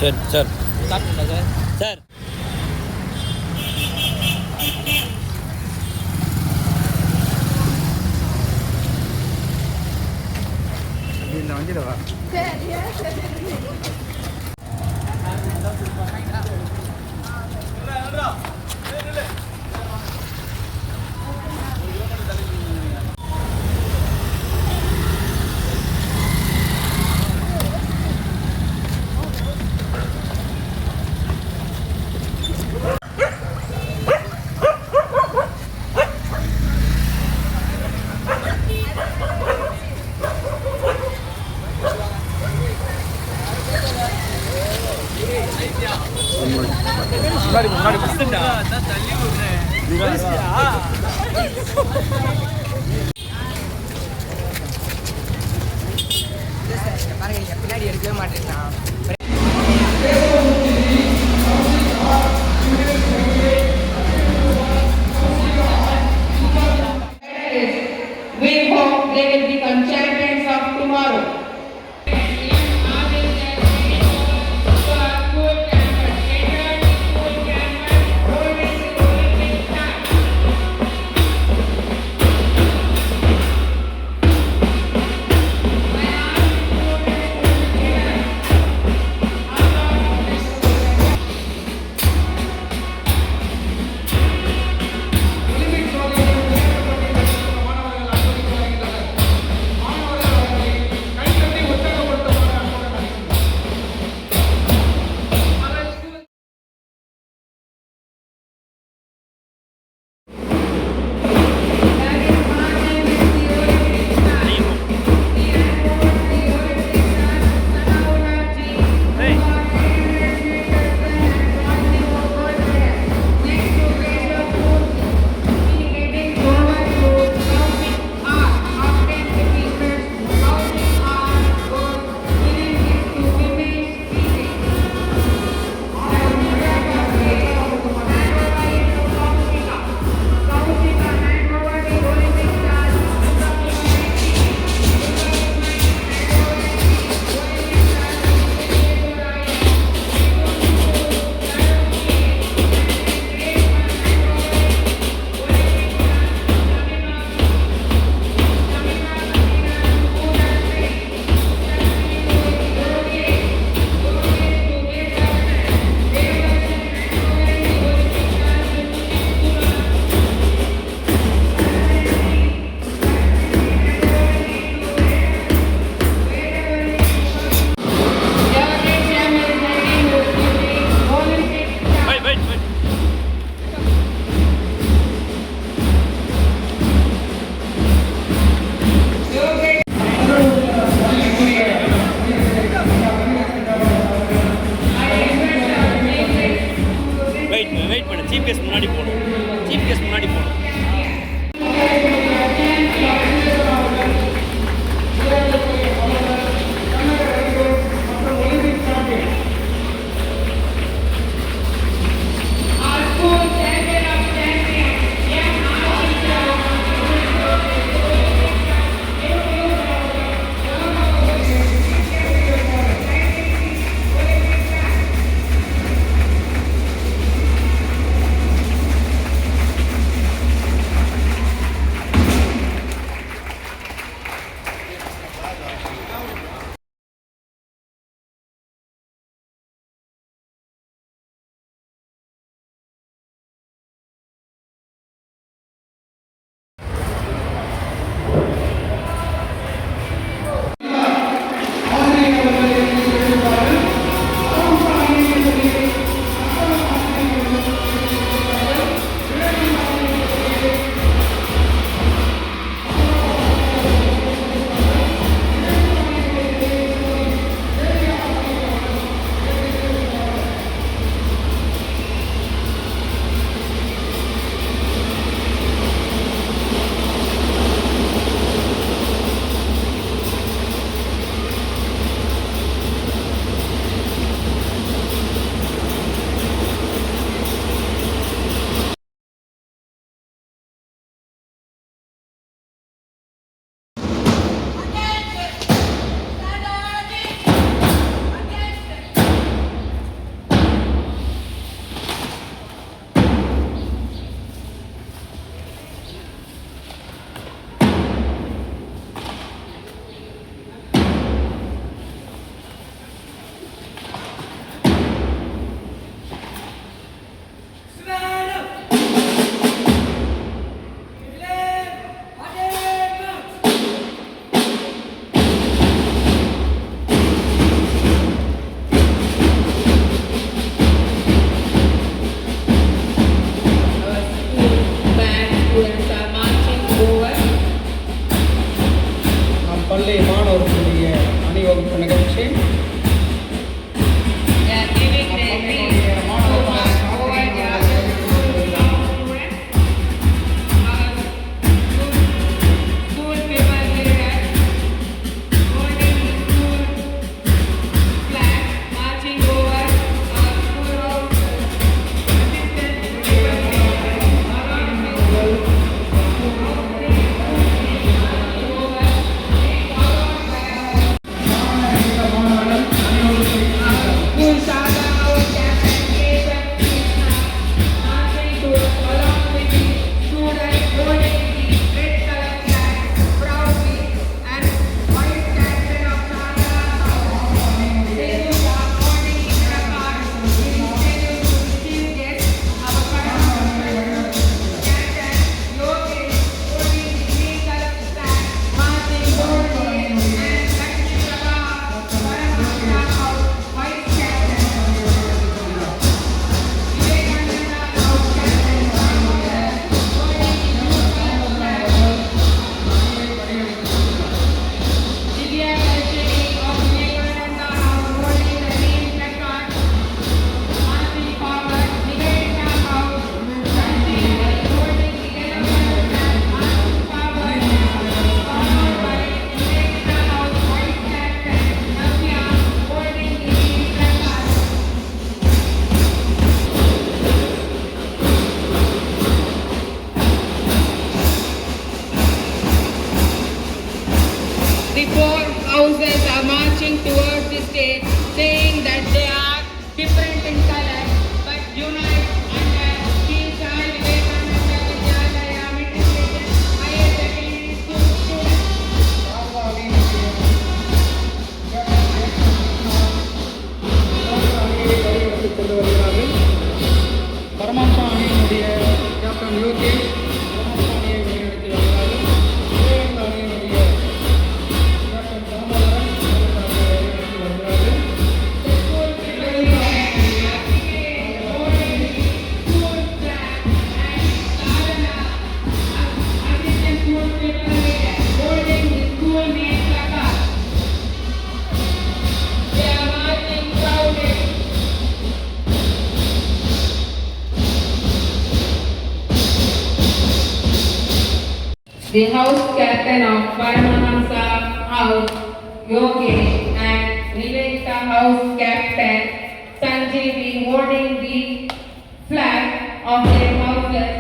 சரி sir start பண்ணல sir sir இந்த வண்டியில் வா முன்னாடி தள்ளி பாருங்க பின்னாடி எடுக்கவே மாட்டேன்னா We hope they will become champions of tomorrow. marching towards the stage, saying that they are different in color, but unite under Sri Sai Vivekananda Vidyalaya Matriculation Higher Secondary School students. கொண்டு வருகிறார்கள். பரமாத்மா அணியினுடைய captain Yogesh பரமாத்மா அணியை வழிநடத்தி வருகிறார்கள். விவேகானந்த அணியினுடைய captain Damodaran வழிநடத்தி வருகிறார்கள். The house captain of Paramahamsa House, Yogesh, and Nivedita House captain, Sanjeevi, holding the flag of their houses.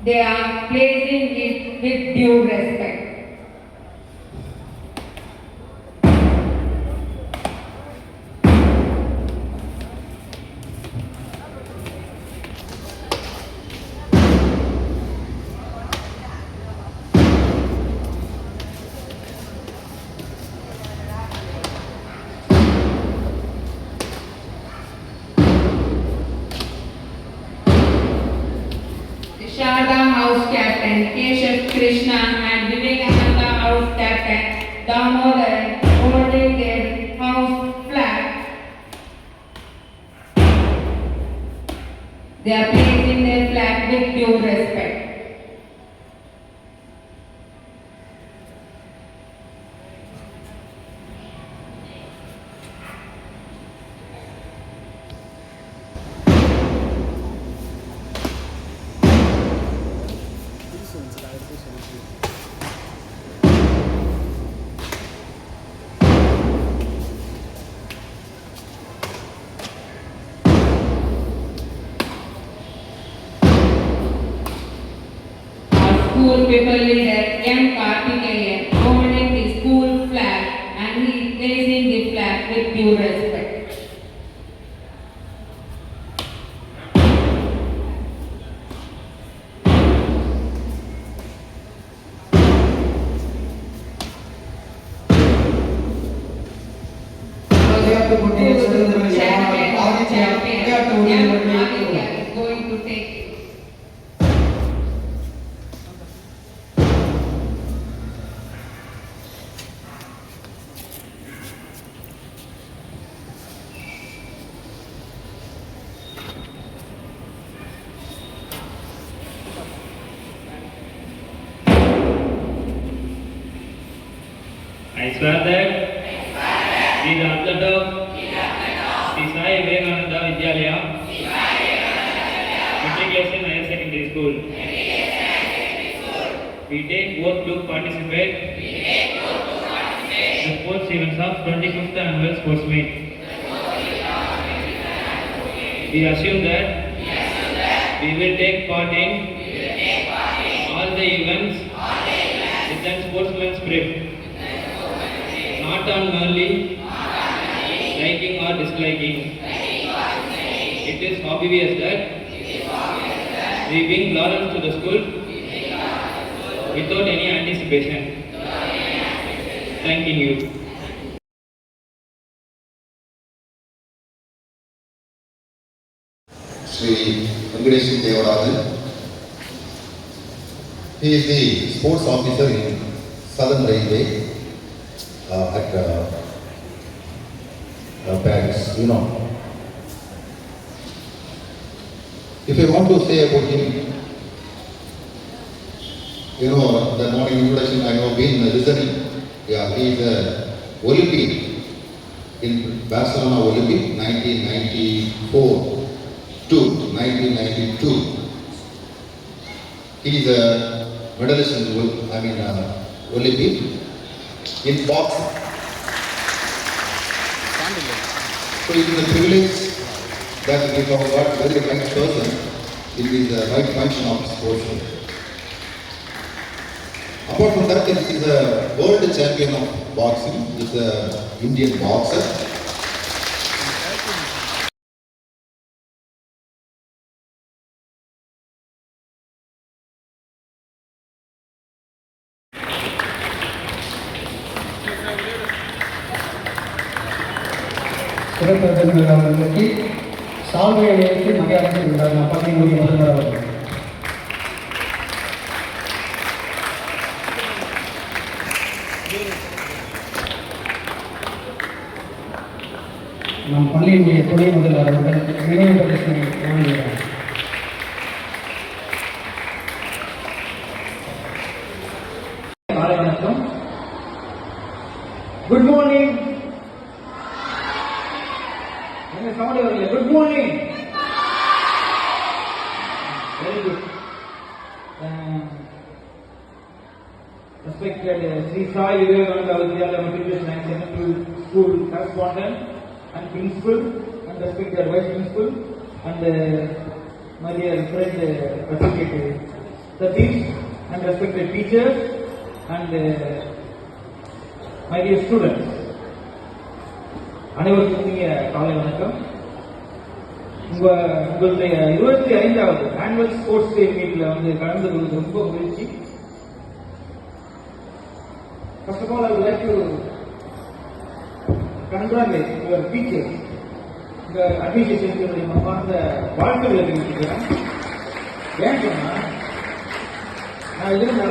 They are placing it with due respect. Sharda House Captain Keshav Krishna and Vivekananda House Captain Damodaran holding their house flag. They are placing their flag with due respect. School people leader M. Karthikeyan holding the school flag and he is placing the flag with due respect. Champion M. Aditya is going to take it. I swear that be the athlete of Sri Sai Vivekananda Vidyalaya Matriculation Higher Secondary School. We take oath to participate in the sports events of 25th Annual Sports Meet. We assume that we will take part in all the events with an sportsman's spirit. Not on merely liking or disliking. It is obvious that we bring laurels to the school without any anticipation. Thanking you. Sri Venkatesh Devarajan. He is the sports officer in Southern Railway at Paris, you know. If I want to say about him, you know, the morning introduction I have been listening. Yeah, he is a Olympic in Barcelona Olympic 1994 to 1992. He is a medalist in Olympic in boxing. So it is a privilege that we have got very right person in the right function of sports. Apart from that, he is a world champion of boxing. He is a Indian boxer. சிறப்பு விருந்தினர் அவர்களுக்கு சால்வையை வைத்து மரியாதை செய்கிறார் பள்ளியினுடைய முதல்வர் அவர்கள். நம் பள்ளியினுடைய துணை முதல்வர் அவர்கள் நினைவு பிரதேசனை வழங்குகிறார். காலை வணக்கம். Good morning. சவுண்ட் வரல. Good morning. Very good. Respected Sri Sai Vivekananda Vidyalaya Matriculation and Secondary School correspondent and principal and respected vice principal and my dear friend Associate Satish and respected teachers and my dear students. அனைவருக்கும் இனிய காலை வணக்கம். உங்களுடைய 25வது annual sports day மீட்ல கலந்து கொள்வது ரொம்ப மகிழ்ச்சி. First of all, I would like to congratulate your teachers. இந்த அட்மினிஸ்ட்ரேஷனுடைய மனமார்ந்த வாழ்த்துக்களை தெரிவிக்கிறேன். ஏன் சொன்னா, நான் இதில்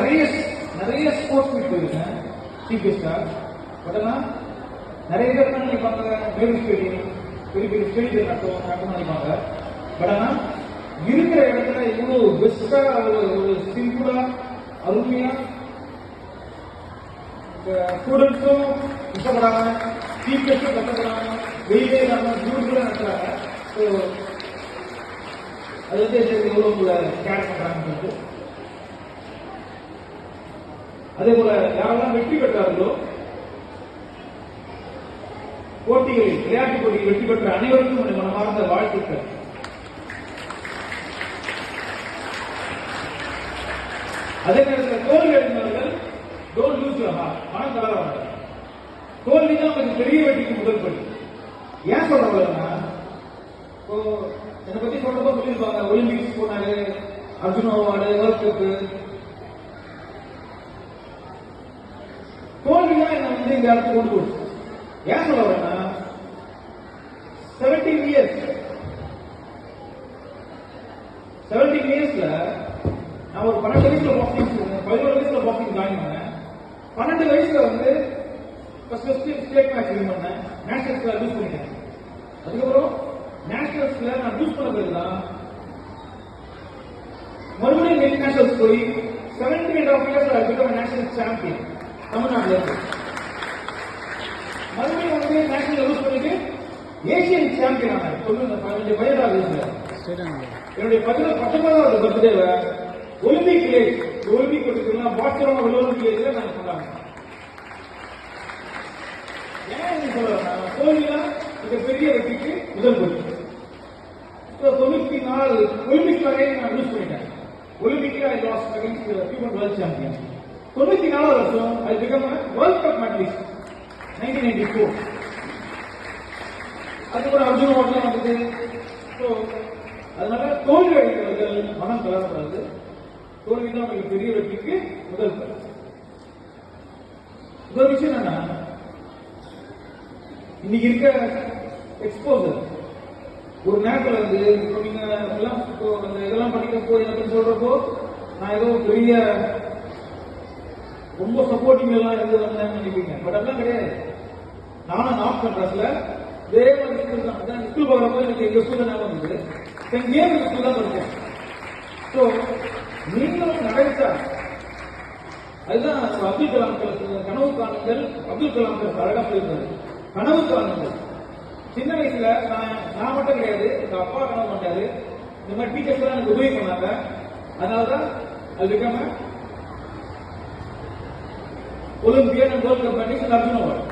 நிறைய ஸ்போர்ட்ஸ் மீட் போயிருக்கேன் சீஃப் கெஸ்டா. பட் ஆனால் நிறைய பேர் என்ன நினைப்பாங்க, மேலும் ஸ்டேடியம் பெரிய பெரிய ஸ்டேடியம் நடக்கும் நினைப்பாங்க. பட் ஆனால் இருக்கிற இடத்துல இவ்வளோ பெஸ்டா ஒரு சிம்பிளா அருமையா ஸ்டூடெண்ட்ஸும் கஷ்டப்படாம டீச்சர்ஸும் கஷ்டப்படாம வெளியே இல்லாம பியூட்டிஃபுல்லா நடத்துறாங்க. ஸோ அது எவ்வளோ உங்களை கேர் பண்றாங்க. அதே போல யாரெல்லாம் வெற்றி பெற்றார்களோ போட்டிகளில் விளையாட்டு போட்டியில் வெற்றி பெற்ற அனைவருக்கும் மனமார்ந்த வாழ்த்துக்கள். அதே நேரத்தில் தோல்வி அடைந்தவர்கள் டோன்ட் லூஸ் யுவர் ஹார்ட். மனம் தளராத. தோல்வி தான் உங்களுக்கு பெரிய வெற்றிக்கு முதல் படி. ஏன் சொல்றவங்கன்னா, இப்போ என்னை பத்தி சொல்றப்போ சொல்லியிருப்பாங்க, ஒலிம்பிக்ஸ் போனாரு, அர்ஜுன் அவார்டு, வேர்ல்ட் கப்பு. தோல்வி தான் என்ன இந்த இடத்துக்கு கொண்டு போச்சு. ஏன் சொல்ல வரேன்னா, 17 இயர்ஸ்ல நான் ஒரு 12 வயசுல பாக்ஸிங் 11 வயசுல பாக்ஸிங் ஜாயின் பண்ணேன். 12 வயசுல ஃபர்ஸ்ட் ஸ்டேட் மேட்ச் வின் பண்ணேன். நேஷனல்ஸ்ல லூஸ் பண்ணிட்டேன். அதுக்கப்புறம் நேஷனல்ஸ்ல நான் லூஸ் பண்ண பிறகுதான் மறுபடியும் இன்டர்நேஷனல்ஸ் போய் 17.5 இயர்ஸ்ல பிகம் நேஷனல் சாம்பியன் தமிழ்நாட்டில் இருக்கு. மறுபடியும் நேஷனல் லூஸ் பண்ணிட்டு ஏசியன் சாம்பியன் ஆனார். 15 வயதாக என்னுடைய 19வது பர்த்டேல ஒலிம்பிக் வில்லேஜ் ஒலிம்பிக் போட்டிருக்கலாம் பாட்சரோட ஒலிம்பிக் வில்லேஜ்ல நான் கொண்டாடுறேன். ஏன் சொல்றேன், தோல்விதான் இந்த பெரிய வெற்றிக்கு முதல் படி. 94 ஒலிம்பிக் வரையை நான் லூஸ் பண்ணிட்டேன். ஒலிம்பிக்ல I lost against human world champion. 94 வருஷம் I became world cup medallist 1994. அதுக்கப்புறம் அர்ஜுன் அவார்ட்லாம் வந்தது. ஸோ அதனால தோல்வி அடைந்தவர்கள் மனம் தளரக்கூடாது. தோல்விதான் உங்களுக்கு பெரிய வெற்றிக்கு முதல் படி. இன்னொரு விஷயம் என்னன்னா, இன்னைக்கு இருக்க எக்ஸ்போசர் ஒரு நேரத்தில் இப்போ நீங்க எல்லாம் இதெல்லாம் படிக்கப்போ எனக்கு சொல்றப்போ நான் ஏதோ பெரிய ரொம்ப சப்போர்ட்டிங் எல்லாம் இருந்து வந்தேன்னு நினைப்பீங்க. பட் அதெல்லாம் கிடையாது. நானும் நார்த் மெட்ராஸ்ல இதே மாதிரி ஸ்கூல் தான். ஸ்கூல் போகிறப்போ எனக்கு எங்க ஸ்கூல் ஞாபகம் இருந்தது. சென்ட் ஸ்கூல் தான் படித்தேன். ஸோ நீங்களும் நினைச்சா அதுதான் அப்துல் கலாம் கனவு காணுங்கள். அப்துல் கலாம் அழகா சொல்லியிருந்தாரு, கனவு காணுங்கள். சின்ன வயசுல நான் மட்டும் கிடையாது, எங்க அப்பா கனவு பண்ணாரு. இந்த மாதிரி டீச்சர்ஸ் எல்லாம் எனக்கு உதவி பண்ணாங்க. அதனாலதான் அதுக்காம Olympian and world cup medallist Arjun award.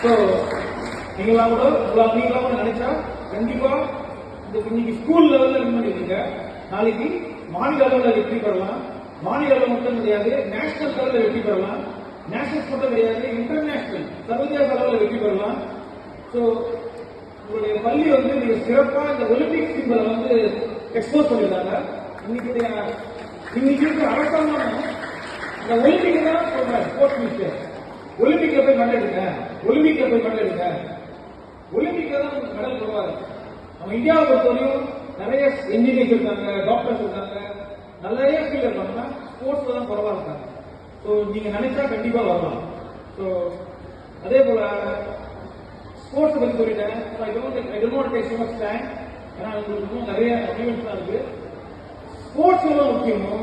So நீங்களாம் கூட நினைச்சா கண்டிப்பா இன்னைக்கு ஸ்கூல் லெவல்ல வின் பண்ணிருக்கீங்க. நாளைக்கு மாநில அளவில் வெற்றி பெறலாம். மாநில அளவில் மட்டும் கிடையாது, நேஷனல் லெவலில் வெற்றி பெறலாம். நேஷனல் மட்டும் கிடையாது, இன்டர்நேஷனல் சர்வதேச அளவில் வெற்றி பெறலாம். ஸோ உங்களுடைய பள்ளி வந்து நீங்க சிறப்பா இந்த ஒலிம்பிக் சிம்பலை வந்து எக்ஸ்போஸ் பண்ணிருக்காங்க. இன்னைக்கு இருக்க அரசாங்கம் இந்த ஒலிம்பிக் தான் சொல்றேன். ஸ்போர்ட்ஸ் மினிஸ்டர் ஒலிம்பிக்ல போய் மெடல் எடுங்க, ஒலிம்பிக்ல போய் மெடல் எடுங்க. ஒலிம்பிக்ல தான் மெடல் போடுவாரு. நம்ம இந்தியாவை பொறுத்தவரையும் நிறைய இன்ஜினியர்ஸ் இருக்காங்க, டாக்டர்ஸ் இருக்காங்க, நிறைய ஃபீல்ட் இருக்காங்க. ஸ்போர்ட்ஸ்ல தான் குறவா இருக்காங்க. ஸோ நீங்க நினைச்சா கண்டிப்பா வரலாம். ஸோ அதே போல ஸ்போர்ட்ஸ் பத்தி சொல்லிட்டேன். I don't take so much time. ஏன்னா உங்களுக்கு இன்னும் நிறைய அச்சீவ்மெண்ட்ஸ் தான் இருக்கு. ஸ்போர்ட்ஸ் எவ்வளவு முக்கியமோ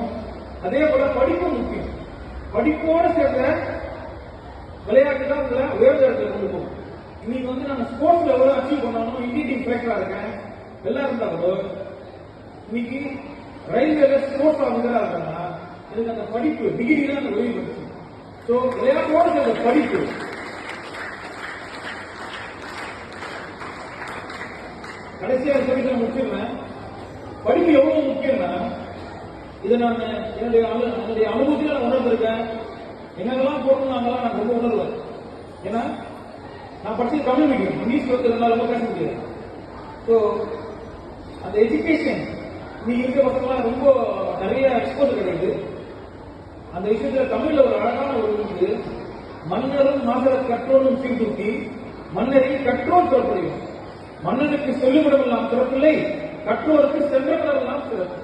அதே போல படிப்பும் முக்கியம். படிப்போட சேர்ந்த விளையாட்டு தான் உங்களை உயர்ந்த இடத்துல கொண்டு போகும். இன்னைக்கு வந்து நம்ம ஸ்போர்ட்ஸ்ல எவ்வளவு அச்சீவ் பண்ணாலும் இந்தியன் டீம் செலக்டா இருக்கேன் எல்லாம் இருந்தாலும் இன்னைக்கு ரயில்வேல ஸ்போர்ட்ஸ் ஆஃபீஸரா இருக்காங்கன்னா எனக்கு அந்த படிப்பு டிகிரி தான் அந்த உதவி பண்ணுச்சு. ஸோ விளையாட்டோட சேர்ந்த படிப்பு. கடைசியா சொல்லி முடிச்சிருந்தேன். படிப்பு எவ்வளவு முக்கியம்னா இதை நான் என்னுடைய அனுபவத்தில் நான் உணர்ந்திருக்கேன். என்னெல்லாம் போடணும் அங்கெல்லாம் நான் ரொம்ப உணர்வேன். ஏன்னா நான் படிச்சது தமிழ் மீடியம், இங்கிலீஷ் இருந்தாலும் ரொம்ப பேச முடியாது. ஸோ அந்த எஜுகேஷன் நீ இருக்க பசங்களாம் ரொம்ப நிறைய எக்ஸ்போர்ட் கிடையாது. அந்த விஷயத்துல தமிழ்ல ஒரு அழகான ஒரு இருக்கு. மன்னரும் மாசர கற்றோனும் சீர்தூக்கி மன்னரை கற்றோர் சொல்லப்படுகிறோம். மன்னனுக்கு சொல்லுமிடமெல்லாம் சிறப்பில்லை, கற்றோருக்கு சென்றமிடமெல்லாம் சிறப்பு.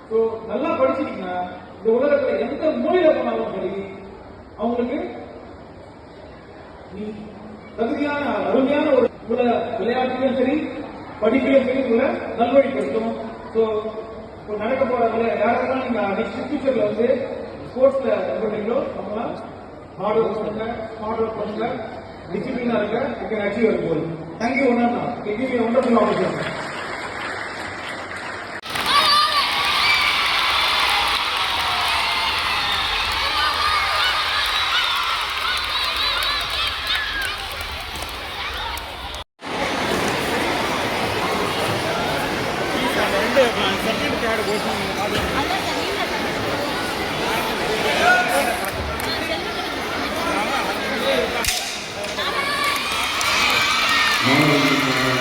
ஸோ நல்லா படிச்சிட்டீங்கன்னா இந்த உலகத்துல எந்த மூலையில போனாலும் சரி அவங்களுக்கு நீ தகுதியான அருமையான ஒரு விளையாட்டிலும் சரி படிப்பிலும் சரி உங்களை நல்வழிப்படுத்தும். ஸோ இப்போ நடக்க போற யாரெல்லாம் நீங்க நெக்ஸ்ட் ஃபியூச்சர்ல வந்து ஸ்போர்ட்ஸ்ல பண்றீங்களோ அவங்களாம் ஹார்ட் ஒர்க் பண்ணுங்க, ஸ்மார்ட் ஒர்க் பண்ணுங்க, டிசிப்ளினா இருக்க you can achieve your goal. Thank you ஒன்னா கிவ் மீ வண்டர்ஃபுல் ஆப்பர்ச்சுனிட்டி. மாணவர்களுக்கான